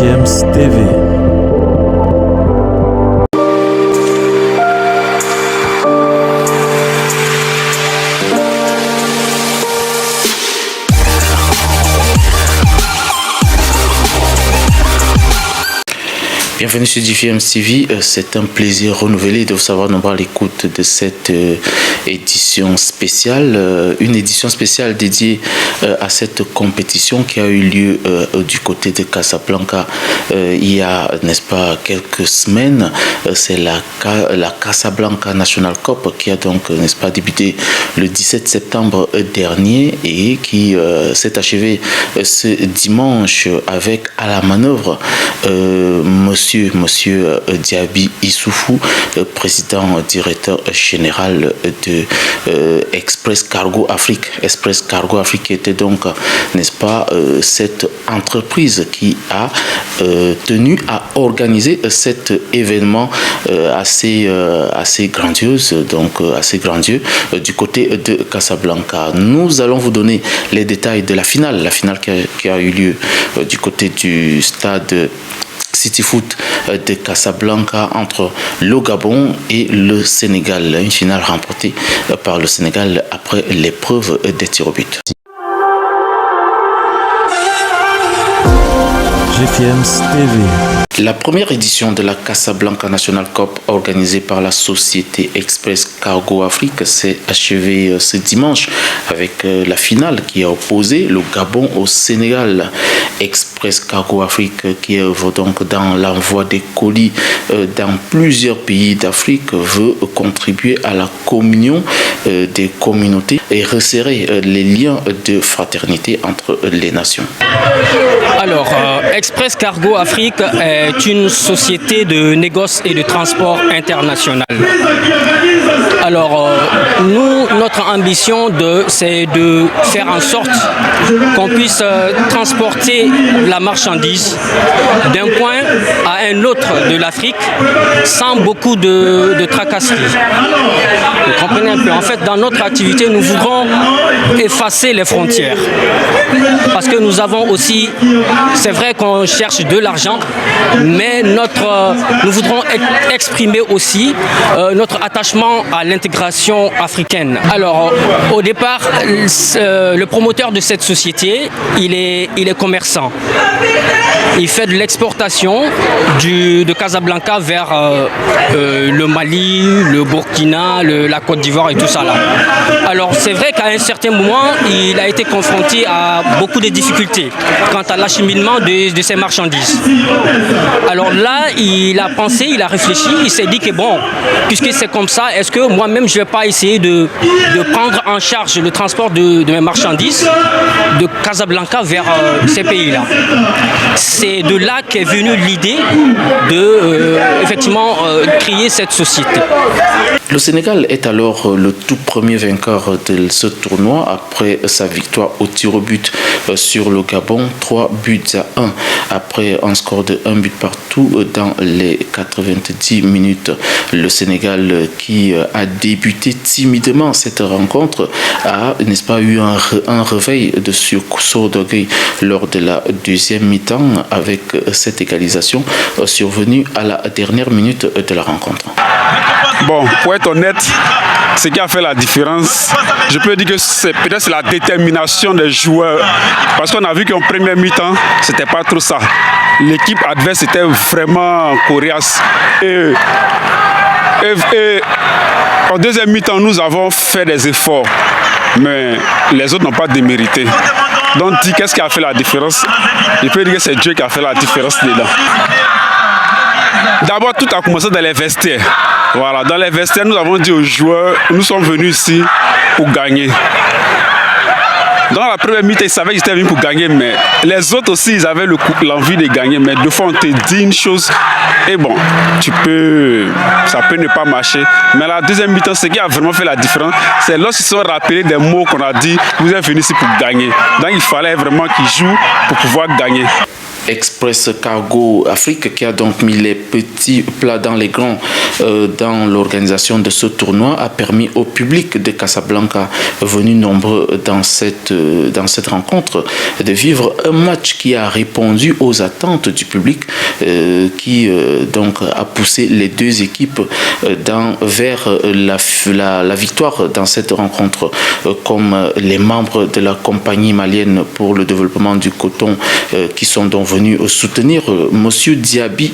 GFM's TV. Bienvenue sur GFM TV, c'est un plaisir renouvelé de vous savoir nombreux à l'écoute de cette édition spéciale, une édition spéciale dédiée à cette compétition qui a eu lieu du côté de Casablanca il y a, n'est-ce pas, quelques semaines. C'est la Casablanca National Cup qui a donc, n'est-ce pas, débuté le 17 septembre dernier et qui s'est achevée ce dimanche avec à la manœuvre Monsieur Diaby Issoufou, président directeur général de Express Cargo Afrique. Express Cargo Afrique qui était donc, n'est-ce pas, cette entreprise qui a tenu à organiser cet événement assez grandiose, donc assez grandieux du côté de Casablanca. Nous allons vous donner les détails de la finale qui a eu lieu du côté du stade City Foot de Casablanca entre le Gabon et le Sénégal. Une finale remportée par le Sénégal après l'épreuve des tirs au but. GFM's TV. La première édition de la Casablanca National Cup organisée par la société Express Cargo Afrique s'est achevée ce dimanche avec la finale qui a opposé le Gabon au Sénégal. Express Cargo Afrique qui œuvre donc dans l'envoi des colis dans plusieurs pays d'Afrique veut contribuer à la communion des communautés et resserrer les liens de fraternité entre les nations. Alors, Express Cargo Afrique est une société de négoce et de transport international. Alors, notre ambition, c'est de faire en sorte qu'on puisse transporter la marchandise d'un point à un autre de l'Afrique sans beaucoup de tracasseries. Vous comprenez un peu. En fait, dans notre activité, nous voudrons effacer les frontières. Parce que nous avons aussi, c'est vrai qu'on cherche de l'argent, mais nous voudrons exprimer aussi notre attachement à l'intégration africaine. Alors, au départ, le promoteur de cette société, il est commerçant. Il fait de l'exportation de Casablanca vers le Mali, le Burkina, la Côte d'Ivoire et tout ça là. Alors, c'est vrai qu'à un certain moment, il a été confronté à beaucoup de difficultés quant à l'acheminement de ces marchandises. Alors là, il a pensé, il a réfléchi, il s'est dit que bon, puisque c'est comme ça, est-ce que moi-même je ne vais pas essayer de prendre en charge le transport de mes marchandises de Casablanca vers ces pays-là. C'est de là qu'est venue l'idée de effectivement créer cette société. Le Sénégal est alors le tout premier vainqueur de ce tournoi après sa victoire au tir au but sur le Gabon, 3-1 après un score de 1 but partout dans les 90 minutes. Le Sénégal qui a débuté timidement cette rencontre a, n'est-ce pas, eu un réveil de sursaut d'orgueil lors de la deuxième mi-temps avec cette égalisation survenue à la dernière minute de la rencontre. Bon, pour être honnête, ce qui a fait la différence, je peux dire que c'est peut-être la détermination des joueurs. Parce qu'on a vu qu'en première mi-temps, c'était pas trop ça. L'équipe adverse était vraiment coriace. Et en deuxième mi-temps, nous avons fait des efforts. Mais les autres n'ont pas démérité. Donc, qu'est-ce qui a fait la différence? Je peux dire que c'est Dieu qui a fait la différence dedans. D'abord, tout a commencé dans les vestiaires. Voilà, dans les vestiaires, nous avons dit aux joueurs, nous sommes venus ici pour gagner. Dans la première mi-temps, ils savaient qu'ils étaient venus pour gagner, mais les autres aussi, ils avaient l'envie de gagner. Mais deux fois, on te dit une chose, et bon, ça peut ne pas marcher. Mais la deuxième mi-temps, ce qui a vraiment fait la différence, c'est lorsqu'ils se sont rappelés des mots qu'on a dit, vous êtes venus ici pour gagner. Donc, il fallait vraiment qu'ils jouent pour pouvoir gagner. Express Cargo Afrique qui a donc mis les petits plats dans les grands dans l'organisation de ce tournoi a permis au public de Casablanca venu nombreux dans cette rencontre de vivre un match qui a répondu aux attentes du public qui donc a poussé les deux équipes vers la victoire dans cette rencontre, comme les membres de la compagnie malienne pour le développement du coton qui sont donc venus soutenir Monsieur Diaby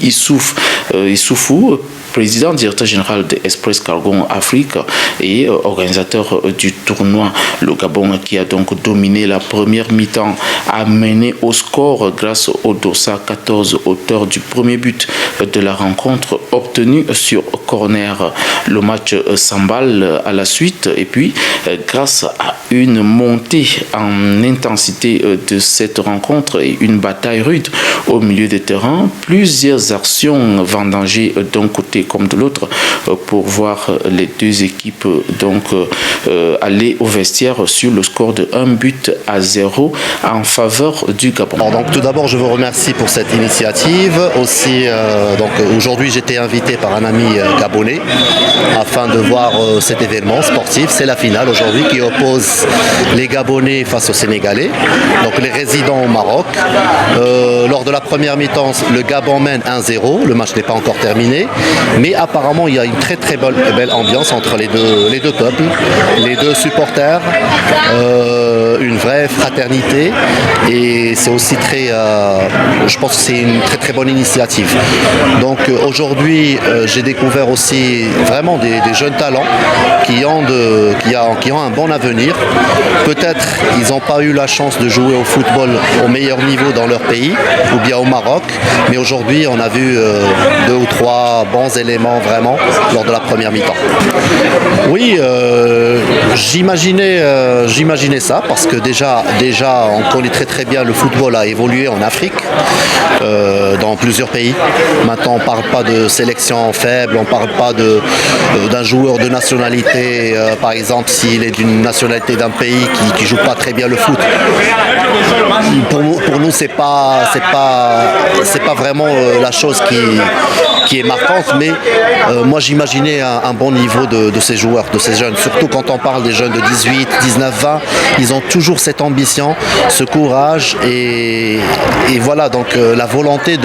Issoufou, président directeur général de Express Cargo Afrique et organisateur du tournoi. Le Gabon qui a donc dominé la première mi-temps a mené au score grâce au Dossa 14, auteur du premier but de la rencontre obtenu sur corner. Le match s'emballe à la suite et puis grâce à une montée en intensité de cette rencontre et une bataille rude au milieu des terrains, plusieurs actions vendangées d'un côté comme de l'autre pour voir les deux équipes donc aller au vestiaire sur le score de 1-0 en faveur du Gabon. Alors donc tout d'abord je vous remercie pour cette initiative. Aussi donc aujourd'hui j'étais invité par un ami gabonais afin de voir cet événement sportif. C'est la finale aujourd'hui qui oppose les Gabonais face aux Sénégalais, donc les résidents au Maroc. Lors de la première mi-temps, le Gabon mène 1-0. Le match n'est pas encore terminé, mais apparemment il y a une très belle ambiance entre les deux peuples, les deux supporters, une vraie fraternité, et c'est aussi je pense que c'est une très bonne initiative. Donc aujourd'hui j'ai découvert aussi vraiment des jeunes talents qui ont un bon avenir. Peut-être ils n'ont pas eu la chance de jouer au football au meilleur niveau dans leur pays ou bien au Maroc, mais aujourd'hui on a vu 2 ou 3 bons éléments vraiment lors de la première mi-temps. Oui, j'imaginais ça parce que déjà on connaît très bien le football a évolué en Afrique, dans plusieurs pays. Maintenant on ne parle pas de sélection faible, on ne parle pas d'un joueur de nationalité, par exemple s'il est d'une nationalité d'un pays qui ne joue pas très bien le foot. Pour nous c'est pas vraiment la chose qui est marquante, mais moi j'imaginais un bon niveau de ces joueurs, de ces jeunes, surtout quand on parle des jeunes de 18, 19, 20, ils ont toujours cette ambition, ce courage et voilà donc la volonté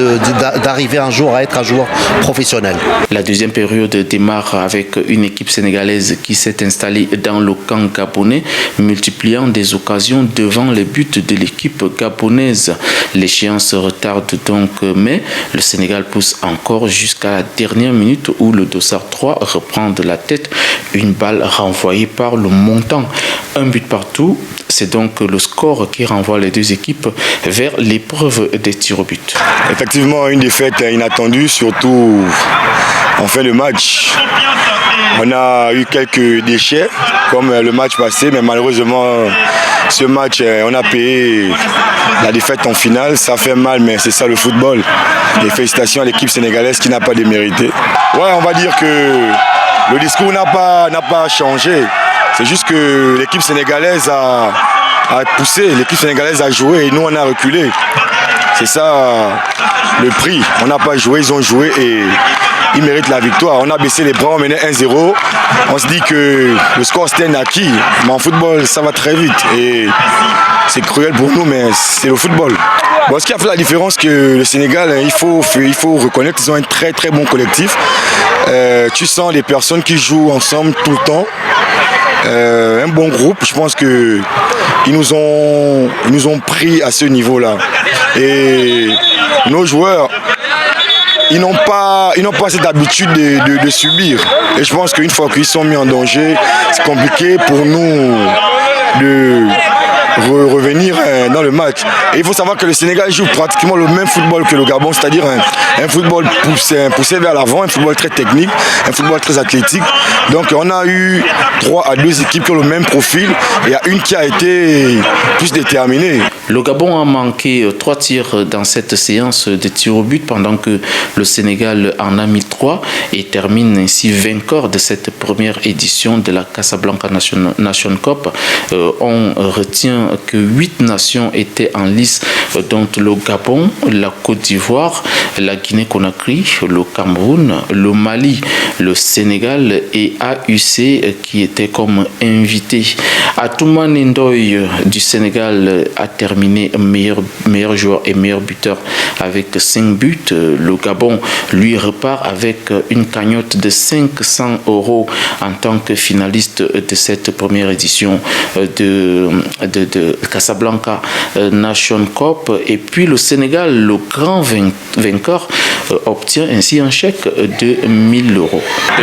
d'arriver un jour à être un joueur professionnel. La deuxième période démarre avec une équipe sénégalaise qui s'est installée dans le camp gabonais, multipliant des occasions devant les buts de l'équipe gabonaise. L'échéance retarde donc, mais le Sénégal pousse encore jusqu'à la dernière minute où le Dossard 3 reprend de la tête une balle renvoyée par le montant. Un but partout, c'est donc le score qui renvoie les deux équipes vers l'épreuve des tirs au but. Effectivement, une défaite inattendue, surtout en fin de match. On a eu quelques déchets comme le match passé, mais malheureusement ce match on a payé la défaite en finale. Ça fait mal, mais c'est ça le football. Et félicitations à l'équipe sénégalaise qui n'a pas démérité. Ouais, on va dire que le discours n'a pas changé. C'est juste que l'équipe sénégalaise a poussé, l'équipe sénégalaise a joué et nous on a reculé. C'est ça le prix. On n'a pas joué, ils ont joué et ils méritent la victoire. On a baissé les bras, on menait 1-0. On se dit que le score c'était un acquis. Mais en football, ça va très vite. Et c'est cruel pour nous, mais c'est le football. Bon, ce qui a fait la différence, c'est que le Sénégal, il faut reconnaître qu'ils ont un très bon collectif. Tu sens les personnes qui jouent ensemble tout le temps. Un bon groupe, je pense qu'ils nous ont pris à ce niveau-là. Et nos joueurs, ils n'ont pas cette habitude de subir. Et je pense qu'une fois qu'ils sont mis en danger, c'est compliqué pour nous de revenir dans le match. Et il faut savoir que le Sénégal joue pratiquement le même football que le Gabon, c'est-à-dire un football poussé vers l'avant, un football très technique, un football très athlétique. Donc on a eu 3 à 2 équipes qui ont le même profil et il y a une qui a été plus déterminée. Le Gabon a manqué 3 tirs dans cette séance de tirs au but pendant que le Sénégal en a mis 3 et termine ainsi vainqueur de cette première édition de la Casablanca Nation Cup. On retient enfin que 8 nations étaient en lice, dont le Gabon, la Côte d'Ivoire, la Guinée-Conakry, le Cameroun, le Mali, le Sénégal et AUC qui étaient comme invités. Atoumane Ndoye du Sénégal a terminé meilleur joueur et meilleur buteur avec 5 buts. Le Gabon lui repart avec une cagnotte de 500 € en tant que finaliste de cette première édition de Casablanca Nation Cup. Et puis le Sénégal, le grand vainqueur, obtient ainsi un chèque de 1000 €.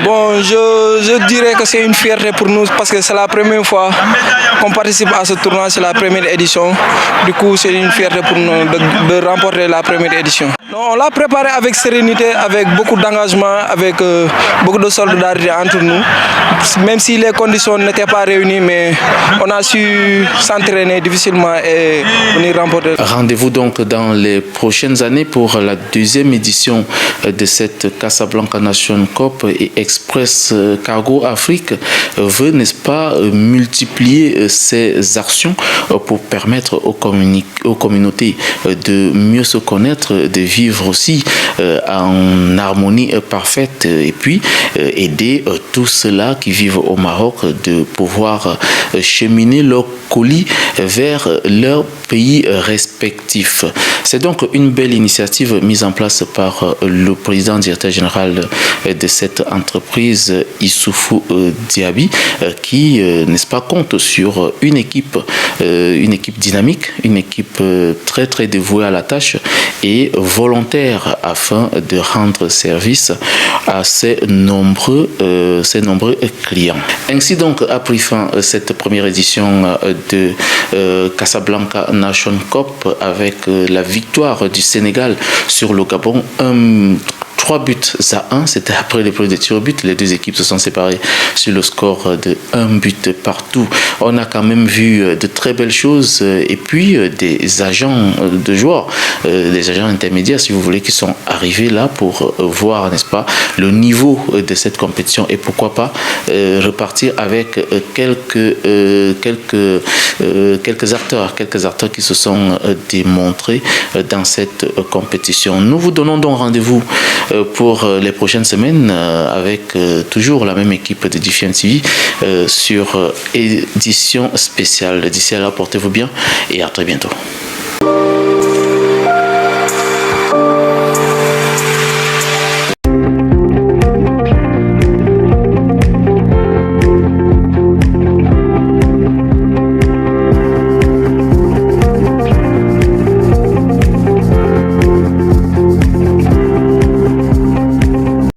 Bon, je dirais que c'est une fierté pour nous parce que c'est la première fois qu'on participe à ce tournoi, c'est la première édition. Du coup, c'est une fierté pour nous de remporter la première édition. Non, on l'a préparé avec sérénité, avec beaucoup d'engagement, avec beaucoup de solidarité entre nous. Même si les conditions n'étaient pas réunies, mais on a su s'entraîner difficilement et venir remporter. Rendez-vous donc dans les prochaines années pour la deuxième édition de cette Casablanca Nation Cup, et Express Cargo Afrique veut, n'est-ce pas, multiplier ses actions pour permettre aux communautés de mieux se connaître, de vivre aussi en harmonie parfaite, et puis aider tous ceux-là qui vivent au Maroc de pouvoir cheminer leurs colis vers leur pays respectif. C'est donc une belle initiative mise en place par le président directeur général de cette entreprise, Issoufou Diaby, qui, n'est-ce pas, compte sur une équipe dynamique, une équipe très très dévouée à la tâche et volontaire afin de rendre service à ces nombreux clients. Ainsi donc a pris fin cette première édition de Casablanca Nation Cup avec la victoire du Sénégal sur le Gabon. 3-1, c'était après l'épreuve de tir au but. Les deux équipes se sont séparées sur le score de 1 but partout. On a quand même vu de très belles choses, et puis des agents de joueurs, des agents intermédiaires si vous voulez, qui sont arrivés là pour voir, n'est-ce pas, le niveau de cette compétition, et pourquoi pas repartir avec quelques acteurs qui se sont démontrés dans cette compétition. Nous vous donnons donc rendez-vous pour les prochaines semaines avec toujours la même équipe de DFM TV sur édition spéciale. D'ici là, portez-vous bien et à très bientôt.